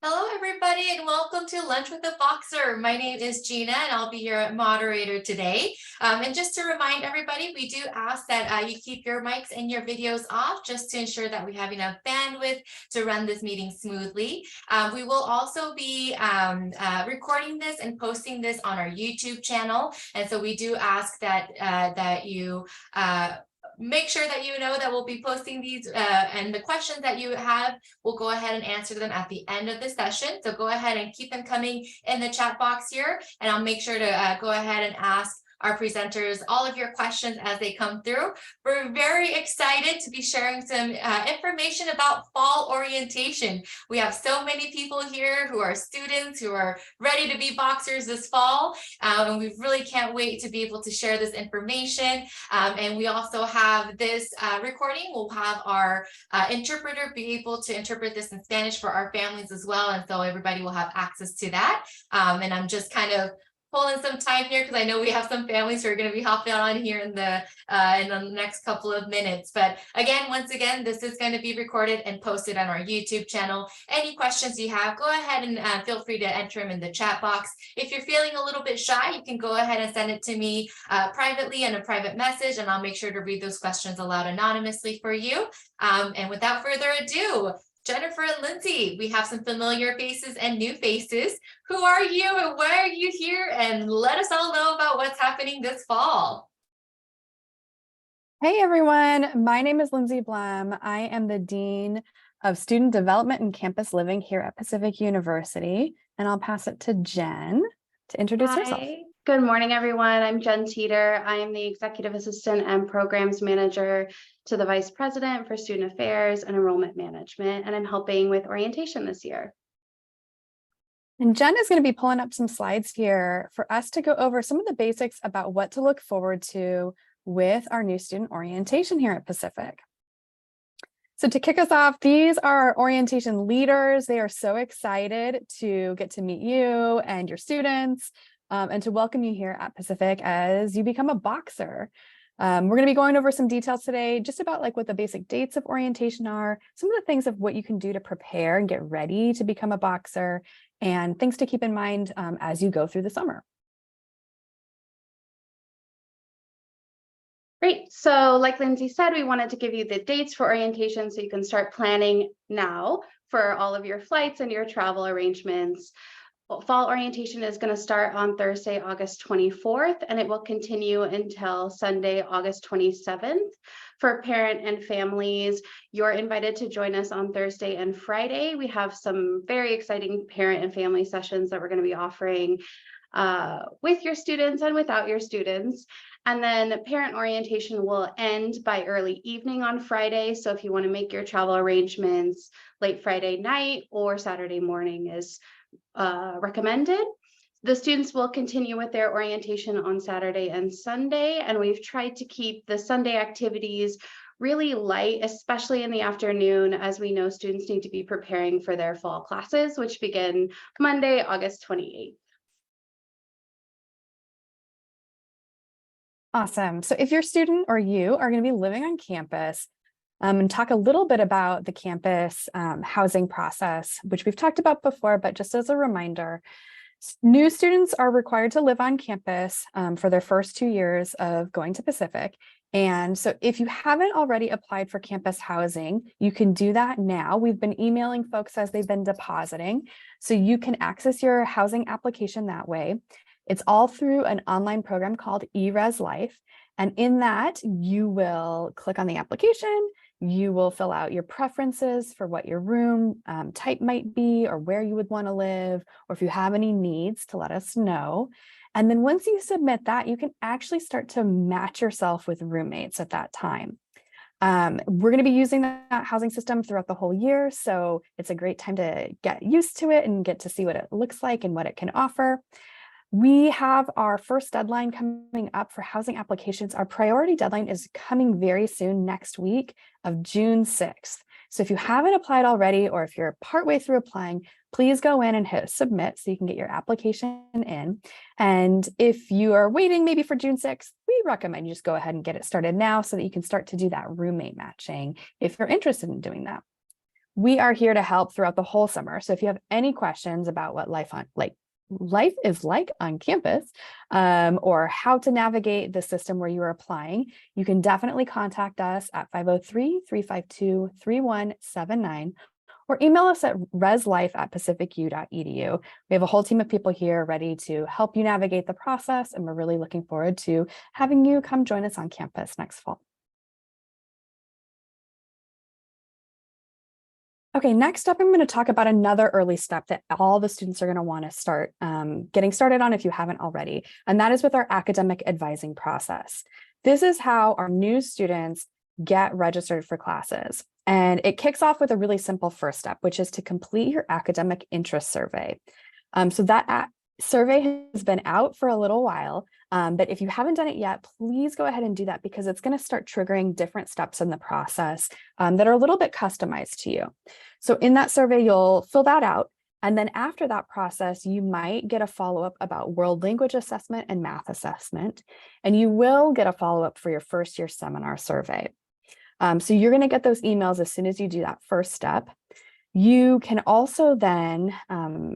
Hello, everybody, and welcome to Lunch with a Boxer. My name is Gina, and I'll be your moderator today. And just to remind everybody, we do ask that you keep your mics and your videos off just to ensure that we have enough bandwidth to run this meeting smoothly. We will also be recording this and posting this on our YouTube channel. And so we do ask that you make sure that you know that we'll be posting these and the questions that you have, we'll go ahead and answer them at the end of the session. So go ahead and keep them coming in the chat box here, and I'll make sure to go ahead and ask our presenters all of your questions as they come through. We're very excited to be sharing some information about fall orientation. We have so many people here who are students who are ready to be boxers this fall, and we really can't wait to be able to share this information. And we also have this recording. We'll have our interpreter be able to interpret this in Spanish for our families as well, and so everybody will have access to that. And I'm just kind of pulling some time here because I know we have some families who are going to be hopping on here in the next couple of minutes. But again, once again, this is going to be recorded and posted on our YouTube channel. Any questions you have, go ahead and feel free to enter them in the chat box. If you're feeling a little bit shy, you can go ahead and send it to me privately in a private message, and I'll make sure to read those questions aloud anonymously for you. And without further ado, Jennifer and Lindsay, we have some familiar faces and new faces. Who are you and why are you here? And let us all know about what's happening this fall. Hey everyone, my name is Lindsay Blum. I am the Dean of Student Development and Campus Living here at Pacific University, and I'll pass it to Jen to introduce herself. Good morning, everyone. I'm Jen Teeter. I am the Executive Assistant and Programs Manager to the Vice President for Student Affairs and Enrollment Management, and I'm helping with orientation this year. And Jen is going to be pulling up some slides here for us to go over some of the basics about what to look forward to with our new student orientation here at Pacific. So to kick us off, these are our orientation leaders. They are so excited to get to meet you and your students and to welcome you here at Pacific as you become a boxer. We're going to be going over some details today, just about like what the basic dates of orientation are, some of the things of what you can do to prepare and get ready to become a boxer, and things to keep in mind as you go through the summer. Great. So like Lindsay said, we wanted to give you the dates for orientation so you can start planning now for all of your flights and your travel arrangements. Fall orientation is going to start on Thursday, August 24th, and it will continue until Sunday, August 27th. For parent and families, you're invited to join us on Thursday and Friday. We have some very exciting parent and family sessions that we're going to be offering with your students and without your students. And then parent orientation will end by early evening on Friday. So if you want to make your travel arrangements, late Friday night or Saturday morning is recommended. The students will continue with their orientation on Saturday and Sunday, and we've tried to keep the Sunday activities really light, especially in the afternoon, as we know students need to be preparing for their fall classes, which begin Monday, August 28th. Awesome. So if your student or you are going to be living on campus, and talk a little bit about the campus housing process, which we've talked about before, but just as a reminder, new students are required to live on campus for their first 2 years of going to Pacific. And so if you haven't already applied for campus housing, you can do that now. We've been emailing folks as they've been depositing, so you can access your housing application that way. It's all through an online program called eRes Life. And in that, you will click on the application, you will fill out your preferences for what your room type might be, or where you would want to live, or if you have any needs to let us know. And then once you submit that, you can actually start to match yourself with roommates at that time. We're going to be using that housing system throughout the whole year, so it's a great time to get used to it and get to see what it looks like and what it can offer. We have our first deadline coming up for housing applications. Our priority deadline is coming very soon, next week of June 6th. So if you haven't applied already, or if you're partway through applying, please go in and hit submit so you can get your application in. And if you are waiting maybe for June 6th, we recommend you just go ahead and get it started now so that you can start to do that roommate matching if you're interested in doing that. We are here to help throughout the whole summer. So if you have any questions about what life is like on campus, or how to navigate the system where you are applying, you can definitely contact us at 503-352-3179 or email us at reslife@pacificu.edu. We have a whole team of people here ready to help you navigate the process, and we're really looking forward to having you come join us on campus next fall. Okay, next up, I'm going to talk about another early step that all the students are going to want to start getting started on if you haven't already, and that is with our academic advising process. This is how our new students get registered for classes. And it kicks off with a really simple first step, which is to complete your academic interest survey. So that survey has been out for a little while, but if you haven't done it yet, please go ahead and do that, because it's going to start triggering different steps in the process that are a little bit customized to you. So in that survey, you'll fill that out. And then after that process, you might get a follow-up about world language assessment and math assessment, and you will get a follow-up for your first year seminar survey. So you're going to get those emails as soon as you do that first step. You can also then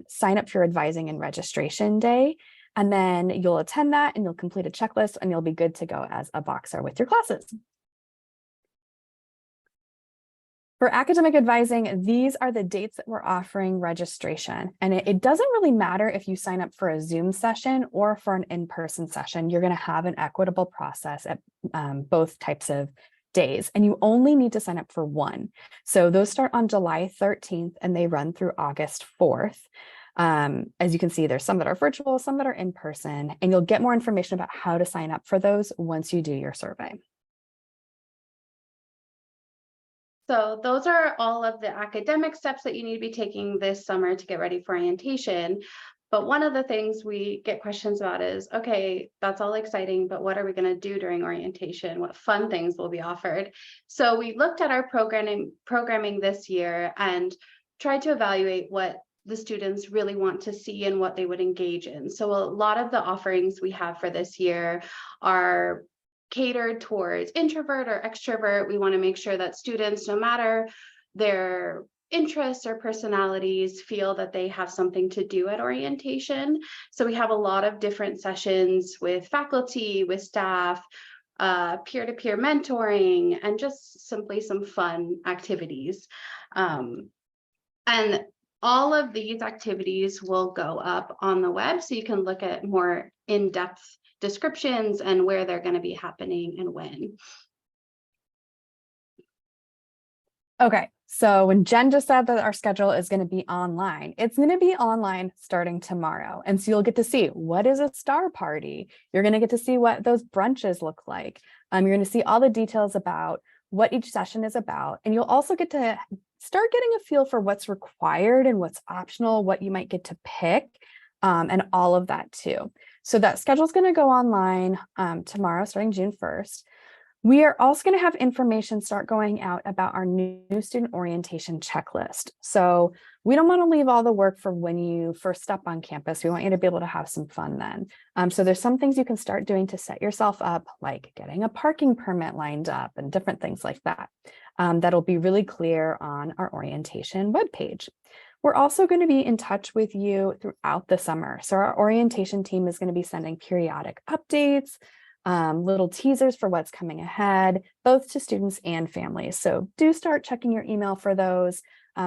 sign up for your advising and registration day, and then you'll attend that and you'll complete a checklist and you'll be good to go as a Boxer with your classes. For academic advising, these are the dates that we're offering registration. And it doesn't really matter if you sign up for a Zoom session or for an in-person session. You're going to have an equitable process at both types of days, and you only need to sign up for one. So those start on July 13th and they run through August 4th. As you can see, there's some that are virtual, some that are in person, and you'll get more information about how to sign up for those once you do your survey. So those are all of the academic steps that you need to be taking this summer to get ready for orientation. But one of the things we get questions about is, okay, that's all exciting, but what are we going to do during orientation? What fun things will be offered? So we looked at our programming this year and tried to evaluate what the students really want to see and what they would engage in. So a lot of the offerings we have for this year are catered towards introvert or extrovert. We want to make sure that students, no matter their interests or personalities, feel that they have something to do at orientation. So we have a lot of different sessions with faculty, with staff, peer-to-peer mentoring, and just simply some fun activities. And all of these activities will go up on the web, so you can look at more in-depth descriptions and where they're going to be happening and when. Okay, so when Jen just said that our schedule is going to be online, it's going to be online starting tomorrow. And so you'll get to see, what is a star party? You're going to get to see what those brunches look like. You're going to see all the details about what each session is about. And you'll also get to start getting a feel for what's required and what's optional, what you might get to pick, and all of that too. So that schedule is going to go online tomorrow, starting June 1st. We are also going to have information start going out about our new student orientation checklist. So we don't want to leave all the work for when you first step on campus. We want you to be able to have some fun then. So there's some things you can start doing to set yourself up, like getting a parking permit lined up and different things like that. That'll be really clear on our orientation webpage. We're also going to be in touch with you throughout the summer. So our orientation team is going to be sending periodic updates, little teasers for what's coming ahead, both to students and families. So do start checking your email for those.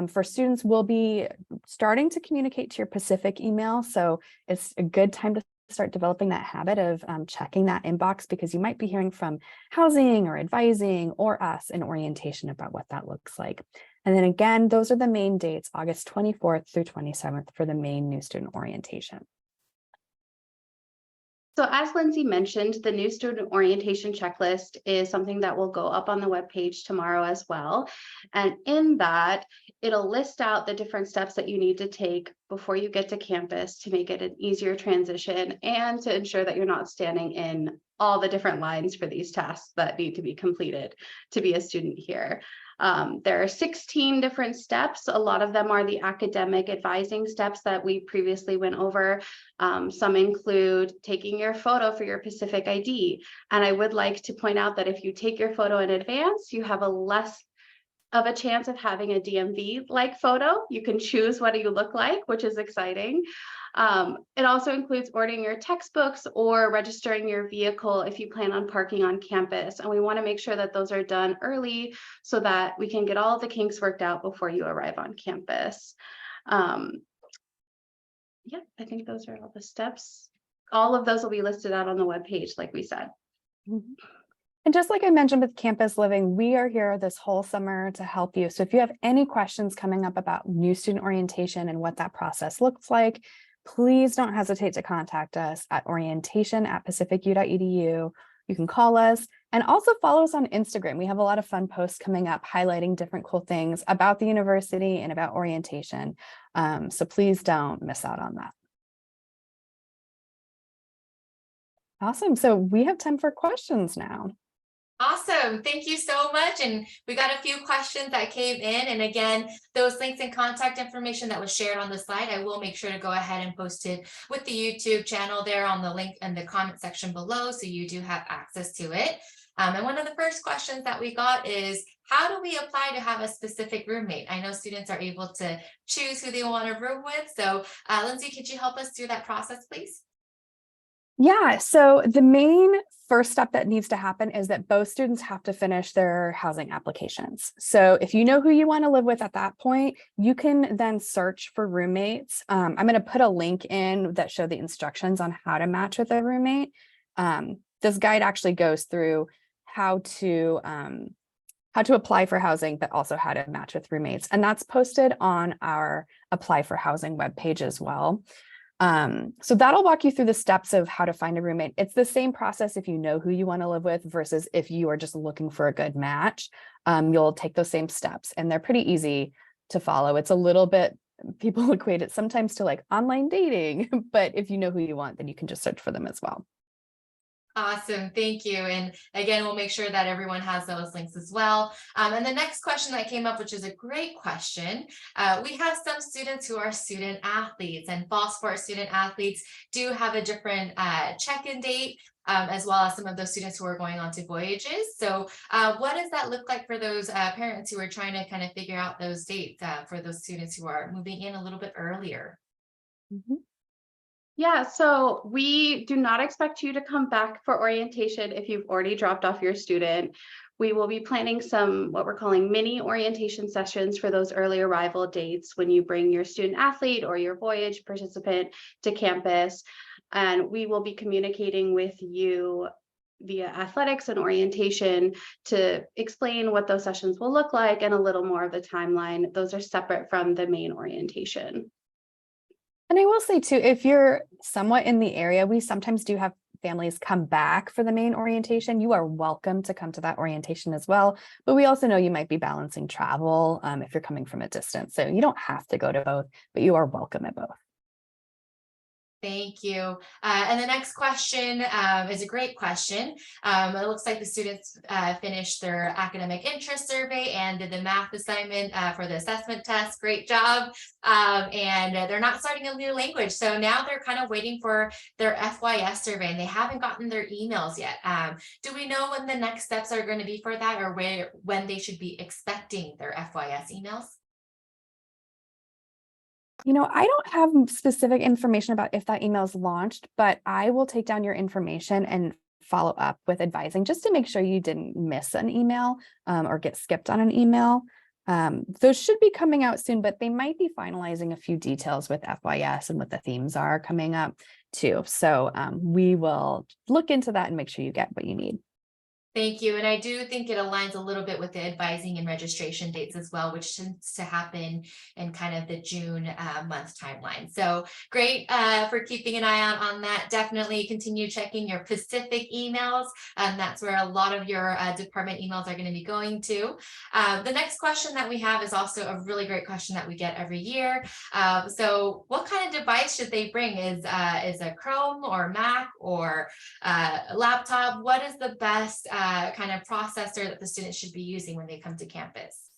For students, we'll be starting to communicate to your Pacific email. So it's a good time to start developing that habit of checking that inbox, because you might be hearing from housing or advising or us in orientation about what that looks like. And then again, those are the main dates, August 24th through 27th for the main new student orientation. So as Lindsay mentioned, the new student orientation checklist is something that will go up on the webpage tomorrow as well. And in that, it'll list out the different steps that you need to take before you get to campus to make it an easier transition and to ensure that you're not standing in all the different lines for these tasks that need to be completed to be a student here. There are 16 different steps. A lot of them are the academic advising steps that we previously went over. Some include taking your photo for your Pacific ID. And I would like to point out that if you take your photo in advance, you have a less of a chance of having a DMV-like photo. You can choose what you look like, which is exciting. It also includes ordering your textbooks or registering your vehicle if you plan on parking on campus. And we want to make sure that those are done early so that we can get all of the kinks worked out before you arrive on campus. Yeah, I think those are all the steps. All of those will be listed out on the webpage, like we said. Mhm. And just like I mentioned with campus living, we are here this whole summer to help you. So if you have any questions coming up about new student orientation and what that process looks like, please don't hesitate to contact us at orientation@pacificu.edu. You can call us and also follow us on Instagram. We have a lot of fun posts coming up highlighting different cool things about the university and about orientation. So please don't miss out on that. Awesome. So we have time for questions now. Awesome. Thank you so much. And we got a few questions that came in. And again, those links and contact information that was shared on the slide, I will make sure to go ahead and post it with the YouTube channel there on the link in the comment section below. So you do have access to it. And one of the first questions that we got is, how do we apply to have a specific roommate? I know students are able to choose who they want to room with. So Lindsay, could you help us through that process, please? Yeah, so the main first step that needs to happen is that both students have to finish their housing applications. So if you know who you want to live with at that point, you can then search for roommates. I'm going to put a link in that show the instructions on how to match with a roommate. This guide actually goes through how to apply for housing, but also how to match with roommates. And that's posted on our Apply for Housing webpage as well. So that'll walk you through the steps of how to find a roommate. It's the same process if you know who you want to live with versus if you are just looking for a good match. You'll take those same steps and they're pretty easy to follow. It's a little bit, people equate it sometimes to like online dating, but if you know who you want, then you can just search for them as well. Awesome, thank you. And again, we'll make sure that everyone has those links as well. And the next question that came up, which is a great question. We have some students who are student athletes, and fall sport student athletes do have a different check-in date, as well as some of those students who are going on to voyages. So what does that look like for those parents who are trying to kind of figure out those dates for those students who are moving in a little bit earlier? Mm-hmm. Yeah, so we do not expect you to come back for orientation if you've already dropped off your student. We will be planning some what we're calling mini orientation sessions for those early arrival dates when you bring your student athlete or your voyage participant to campus. And we will be communicating with you via athletics and orientation to explain what those sessions will look like and a little more of the timeline. Those are separate from the main orientation. And I will say too, if you're somewhat in the area, we sometimes do have families come back for the main orientation. You are welcome to come to that orientation as well. But we also know you might be balancing travel if you're coming from a distance. So you don't have to go to both, but you are welcome at both. Thank you. And the next question is a great question. It looks like the students finished their academic interest survey and did the math assignment for the assessment test. Great job. And they're not starting a new language. So now they're kind of waiting for their FYS survey and they haven't gotten their emails yet. Do we know when the next steps are going to be for that, or when they should be expecting their FYS emails? You know, I don't have specific information about if that email is launched, but I will take down your information and follow up with advising just to make sure you didn't miss an email or get skipped on an email. Those should be coming out soon, but they might be finalizing a few details with FYS and what the themes are coming up too. So we will look into that and make sure you get what you need. Thank you. And I do think it aligns a little bit with the advising and registration dates as well, which tends to happen in kind of the June month timeline. So great for keeping an eye out on that. Definitely continue checking your Pacific emails. That's where a lot of your department emails are going to be going to. The next question that we have is also a really great question that we get every year. So what kind of device should they bring? Is a Chrome or Mac or a laptop? What is the best kind of processor that the students should be using when they come to campus?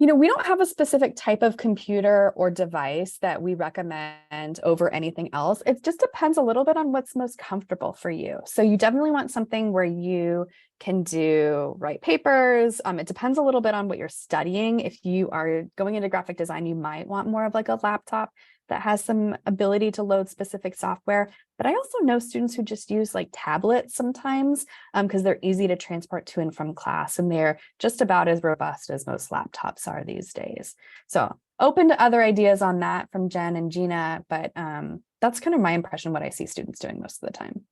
We don't have a specific type of computer or device that we recommend over anything else. It just depends a little bit on what's most comfortable for you. So you definitely want something where you can write papers. It depends a little bit on what you're studying. If you are going into graphic design, you might want more of like a laptop that has some ability to load specific software. But I also know students who just use like tablets sometimes because they're easy to transport to and from class, and they're just about as robust as most laptops are these days. So open to other ideas on that from Jen and Gina, but that's kind of my impression, what I see students doing most of the time.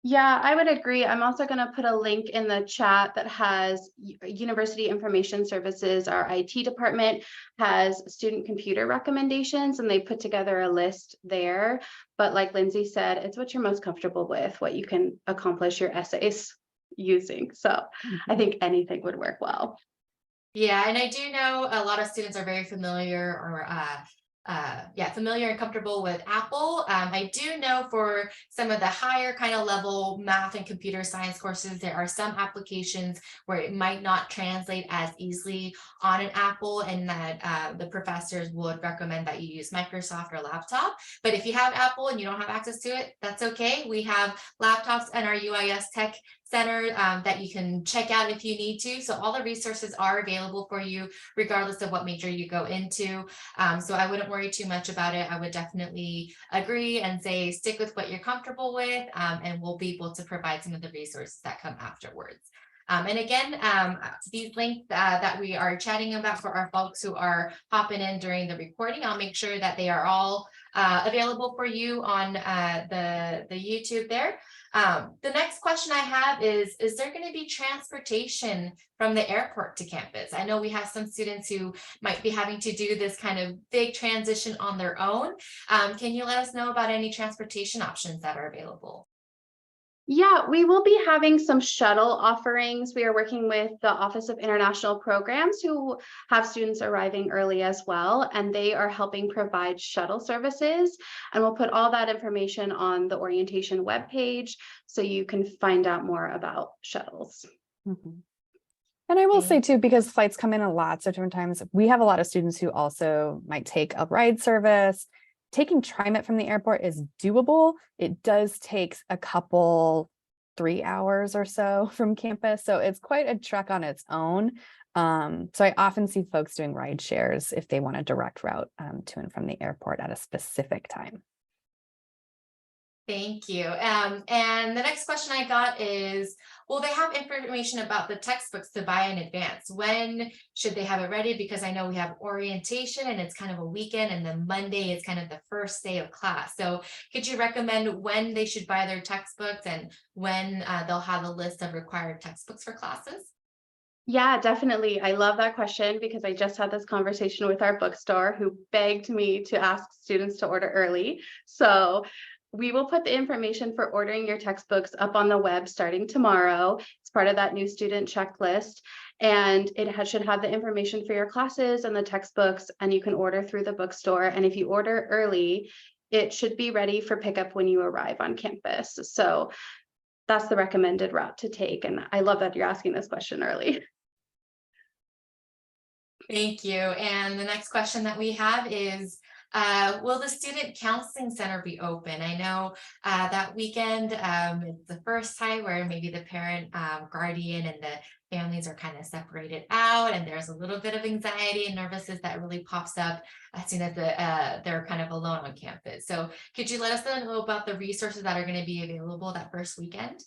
Yeah, I would agree. I'm also going to put a link in the chat that has University Information Services. Our IT department has student computer recommendations, and they put together a list there. But like Lindsay said, it's what you're most comfortable with, what you can accomplish your essays using. So I think anything would work well. Yeah, and I do know a lot of students are very familiar or familiar and comfortable with Apple. I do know for some of the higher kind of level math and computer science courses, there are some applications where it might not translate as easily on an Apple, and that the professors would recommend that you use Microsoft or laptop. But if you have Apple and you don't have access to it, that's okay. We have laptops and our UIS Tech Center that you can check out if you need to. So all the resources are available for you, regardless of what major you go into. So I wouldn't worry too much about it. I would definitely agree and say stick with what you're comfortable with, and we'll be able to provide some of the resources that come afterwards. And again, these links that we are chatting about for our folks who are hopping in during the recording, I'll make sure that they are all available for you on the YouTube there. The next question I have is there going to be transportation from the airport to campus? I know we have some students who might be having to do this kind of big transition on their own. Can you let us know about any transportation options that are available? Yeah, we will be having some shuttle offerings. We are working with the Office of International Programs, who have students arriving early as well, and they are helping provide shuttle services. And we'll put all that information on the orientation webpage so you can find out more about shuttles. Mhm. And I will say too, because flights come in a lot of different times, we have a lot of students who also might take a ride service. Taking TriMet from the airport is doable. It does take a couple, 3 hours or so from campus. So it's quite a trek on its own. So I often see folks doing ride shares if they want a direct route to and from the airport at a specific time. Thank you. And the next question I got is, will they have information about the textbooks to buy in advance? When should they have it ready? Because I know we have orientation and it's kind of a weekend, and then Monday is kind of the first day of class. So could you recommend when they should buy their textbooks and when they'll have a list of required textbooks for classes? Yeah, definitely. I love that question because I just had this conversation with our bookstore who begged me to ask students to order early. So we will put the information for ordering your textbooks up on the web starting tomorrow. It's part of that new student checklist, and it should have the information for your classes and the textbooks, and you can order through the bookstore. And if you order early, it should be ready for pickup when you arrive on campus. So that's the recommended route to take. And I love that you're asking this question early. Thank you. And the next question that we have is, will the Student Counseling Center be open? I know that weekend it's the first time where maybe the parent, guardian, and the families are kind of separated out, and there's a little bit of anxiety and nervousness that really pops up as soon as they're kind of alone on campus. So could you let us know about the resources that are going to be available that first weekend?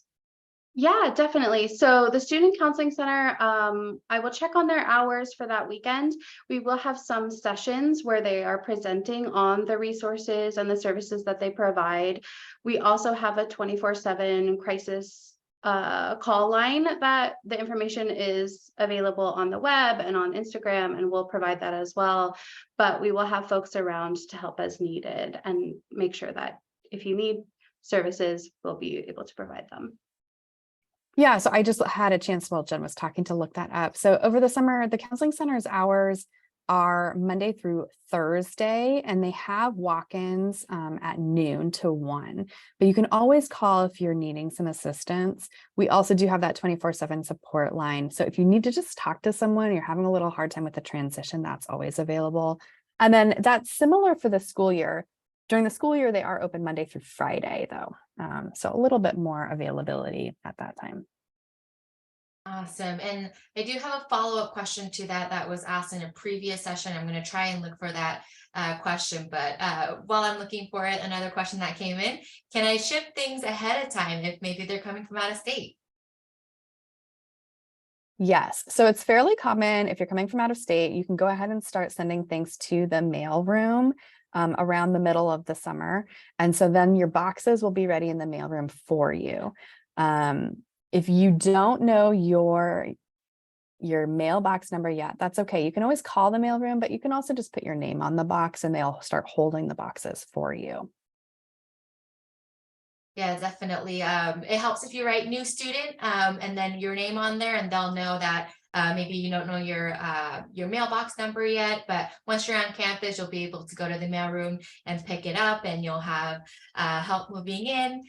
Yeah, definitely. So the Student Counseling Center, I will check on their hours for that weekend. We will have some sessions where they are presenting on the resources and the services that they provide. We also have a 24/7 crisis call line that the information is available on the web and on Instagram, and we'll provide that as well. But we will have folks around to help as needed and make sure that if you need services, we'll be able to provide them. Yeah, so I just had a chance while Jen was talking to look that up. So over the summer, the counseling center's hours are Monday through Thursday, and they have walk-ins at noon to 1. But you can always call if you're needing some assistance. We also do have that 24/7 support line. So if you need to just talk to someone, you're having a little hard time with the transition, that's always available. And then that's similar for the school year. During the school year, they are open Monday through Friday, though. So a little bit more availability at that time. Awesome. And I do have a follow-up question to that was asked in a previous session. I'm going to try and look for that question, but while I'm looking for it, another question that came in, can I ship things ahead of time if maybe they're coming from out of state? Yes, so it's fairly common if you're coming from out of state, you can go ahead and start sending things to the mail room around the middle of the summer. And so then your boxes will be ready in the mailroom for you. If you don't know your mailbox number yet, that's okay. You can always call the mailroom, but you can also just put your name on the box and they'll start holding the boxes for you. Yeah, definitely. It helps if you write new student and then your name on there, and they'll know that maybe you don't know your mailbox number yet, but once you're on campus, you'll be able to go to the mailroom and pick it up, and you'll have help moving in.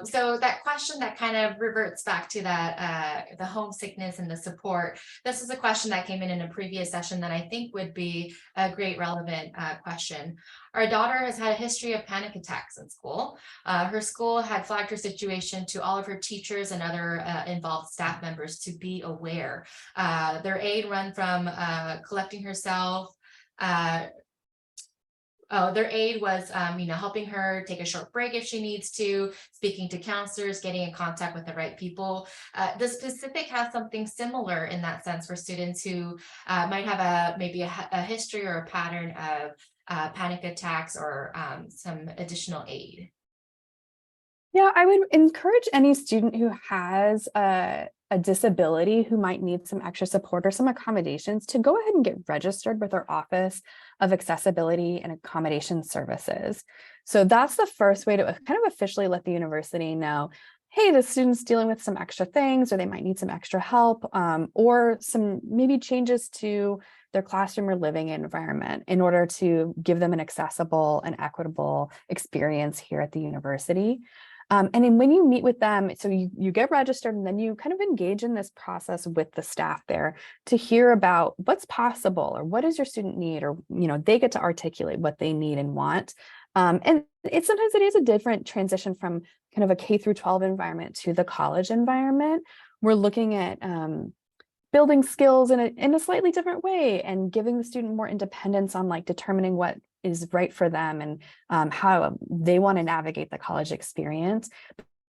So that question that kind of reverts back to that the homesickness and the support. This is a question that came in a previous session that I think would be a great relevant question. Our daughter has had a history of panic attacks in school. Her school had flagged her situation to all of her teachers and other involved staff members to be aware. Their aid run from collecting herself. Their aid was, helping her take a short break if she needs to, speaking to counselors, getting in contact with the right people. The specific has something similar in that sense for students who might have maybe a history or a pattern of panic attacks or some additional aid. Yeah, I would encourage any student who has a disability who might need some extra support or some accommodations to go ahead and get registered with our Office of Accessibility and Accommodation Services. So that's the first way to kind of officially let the university know, hey, the student's dealing with some extra things, or they might need some extra help, or some maybe changes to their classroom or living environment in order to give them an accessible and equitable experience here at the university. And then when you meet with them, so you get registered and then you kind of engage in this process with the staff there to hear about what's possible or what does your student need, or they get to articulate what they need and want. And sometimes it is a different transition from kind of a K through 12 environment to the college environment. We're looking at building skills in a slightly different way and giving the student more independence on like determining what is right for them and how they want to navigate the college experience.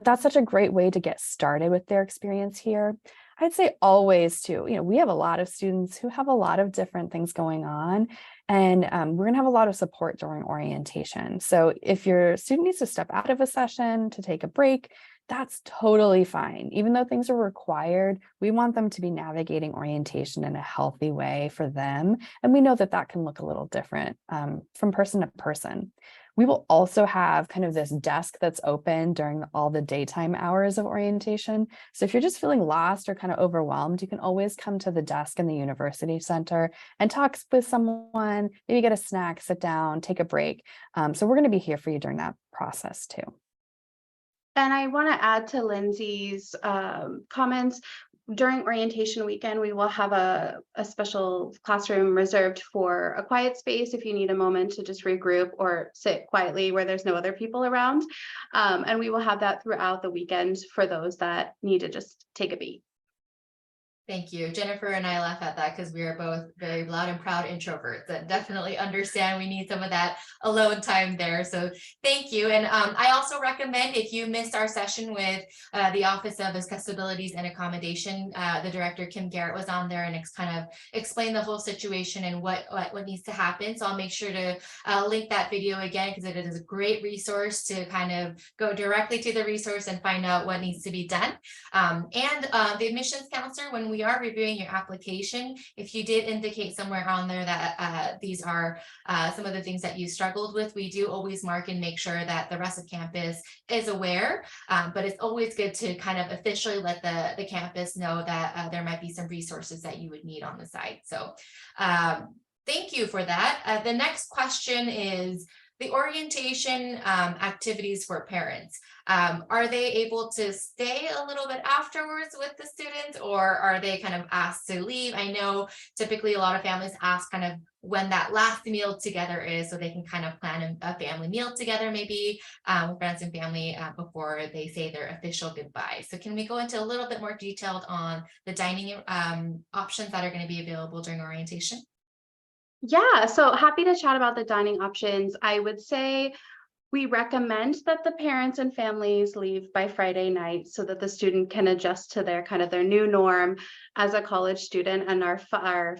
That's such a great way to get started with their experience here. I'd say always too, we have a lot of students who have a lot of different things going on, and we're going to have a lot of support during orientation. So if your student needs to step out of a session to take a break, that's totally fine. Even though things are required, we want them to be navigating orientation in a healthy way for them. And we know that that can look a little different from person to person. We will also have kind of this desk that's open during all the daytime hours of orientation. So if you're just feeling lost or kind of overwhelmed, you can always come to the desk in the university center and talk with someone, maybe get a snack, sit down, take a break. So we're going to be here for you during that process too. And I want to add to Lindsay's comments. During orientation weekend, we will have a special classroom reserved for a quiet space if you need a moment to just regroup or sit quietly where there's no other people around. And we will have that throughout the weekend for those that need to just take a beat. Thank you. Jennifer and I laugh at that because we are both very loud and proud introverts that definitely understand we need some of that alone time there. So thank you. And I also recommend, if you missed our session with the Office of Accessibilities and Accommodation, the director, Kim Garrett, was on there and kind of explained the whole situation and what needs to happen. So I'll make sure to link that video again, because it is a great resource to kind of go directly to the resource and find out what needs to be done. And the admissions counselor, when we are reviewing your application, if you did indicate somewhere on there that these are some of the things that you struggled with, we do always mark and make sure that the rest of campus is aware. But it's always good to kind of officially let the campus know that there might be some resources that you would need on the site. So Thank you for that. The next question is the orientation activities for parents. Are they able to stay a little bit afterwards with the students, or are they kind of asked to leave? I know typically a lot of families ask kind of when that last meal together is, so they can kind of plan a family meal together, maybe with friends and family before they say their official goodbye. So can we go into a little bit more detailed on the dining options that are going to be available during orientation? Yeah, so happy to chat about the dining options. I would say we recommend that the parents and families leave by Friday night so that the student can adjust to their kind of their new norm as a college student. And our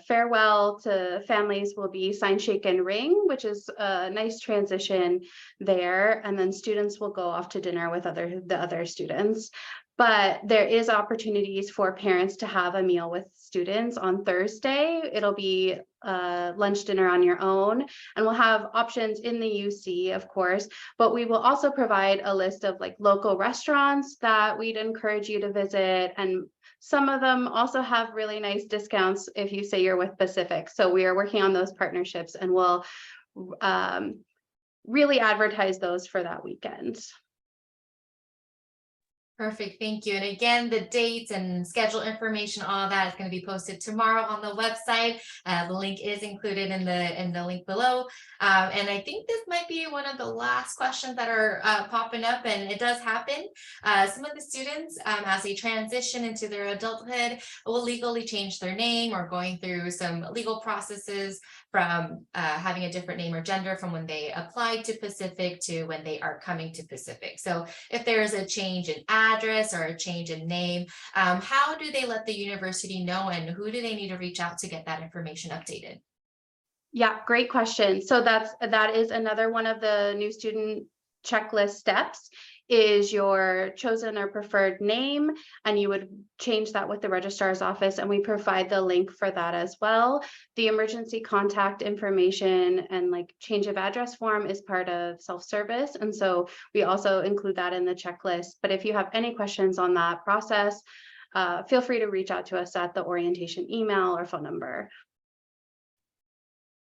farewell to families will be sign, shake, and ring, which is a nice transition there. And then students will go off to dinner with the other students. But there is opportunities for parents to have a meal with students on Thursday. It'll be lunch dinner on your own, and we'll have options in the UC, of course, but we will also provide a list of like local restaurants that we'd encourage you to visit. And some of them also have really nice discounts if you say you're with Pacific. So we are working on those partnerships, and we'll really advertise those for that weekend. Perfect, thank you. And again, the dates and schedule information, all of that is going to be posted tomorrow on the website. The link is included in the link below. And I think this might be one of the last questions that are popping up, and it does happen. Some of the students, as they transition into their adulthood, will legally change their name or going through some legal processes from having a different name or gender from when they applied to Pacific to when they are coming to Pacific. So if there is a change in address or a change in name, how do they let the university know, and who do they need to reach out to get that information updated? Yeah, great question. So that is another one of the new student checklist steps, is your chosen or preferred name, and you would change that with the registrar's office, and we provide the link for that as well. The emergency contact information and like change of address form is part of self-service, and so we also include that in the checklist. But if you have any questions on that process, feel free to reach out to us at the orientation email or phone number.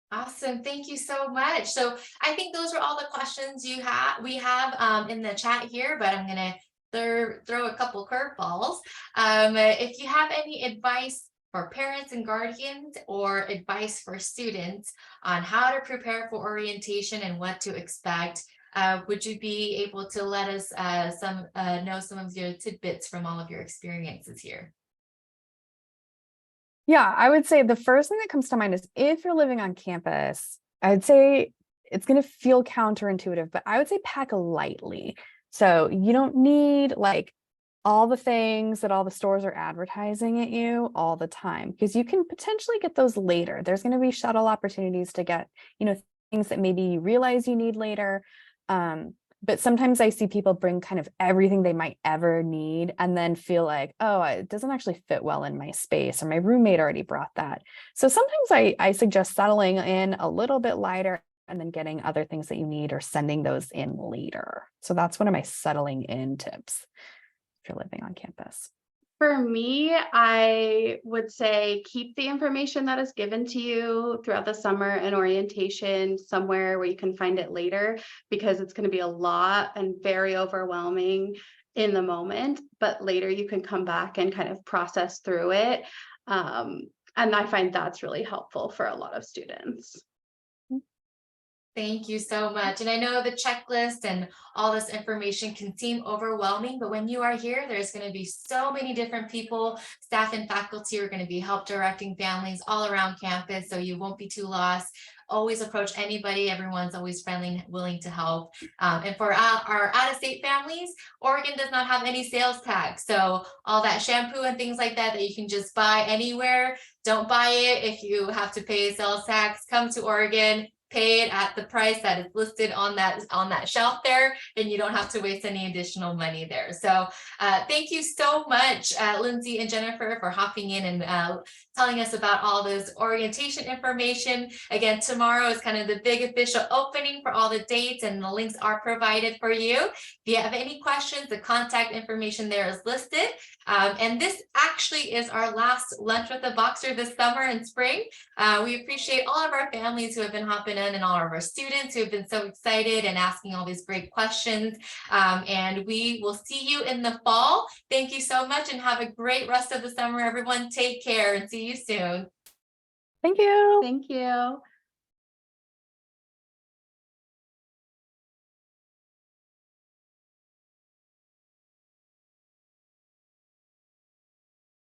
Awesome, thank you so much. So I think those are all the questions we have in the chat here, but I'm gonna throw a couple curveballs. If you have any advice for parents and guardians, or advice for students on how to prepare for orientation and what to expect, would you be able to let us know some of your tidbits from all of your experiences here? Yeah, I would say the first thing that comes to mind is if you're living on campus, I'd say it's going to feel counterintuitive, but I would say pack lightly. So you don't need like all the things that all the stores are advertising at you all the time, because you can potentially get those later. There's going to be shuttle opportunities to get, things that maybe you realize you need later. But sometimes I see people bring kind of everything they might ever need and then feel like, oh, it doesn't actually fit well in my space, or my roommate already brought that. So sometimes I suggest settling in a little bit lighter and then getting other things that you need or sending those in later. So that's one of my settling in tips if you're living on campus. For me, I would say keep the information that is given to you throughout the summer and orientation somewhere where you can find it later, because it's going to be a lot and very overwhelming in the moment, but later you can come back and kind of process through it. And I find that's really helpful for a lot of students. Thank you so much. And I know the checklist and all this information can seem overwhelming, but when you are here, there's going to be so many different people, staff and faculty are going to be help directing families all around campus, so you won't be too lost. Always approach anybody. Everyone's always friendly and willing to help. And for our out-of-state families, Oregon does not have any sales tax. So all that shampoo and things like that you can just buy anywhere, don't buy it if you have to pay a sales tax. Come to Oregon, pay it at the price that is listed on that shelf there, and you don't have to waste any additional money there. So thank you so much, Lindsay and Jennifer, for hopping in and telling us about all this orientation information. Again, tomorrow is kind of the big official opening for all the dates, and the links are provided for you. If you have any questions, the contact information there is listed. And this actually is our last Lunch with a Boxer this summer and spring. We appreciate all of our families who have been hopping in and all of our students who have been so excited and asking all these great questions. And we will see you in the fall. Thank you so much and have a great rest of the summer, everyone. Take care and see you soon. Thank you. Thank you.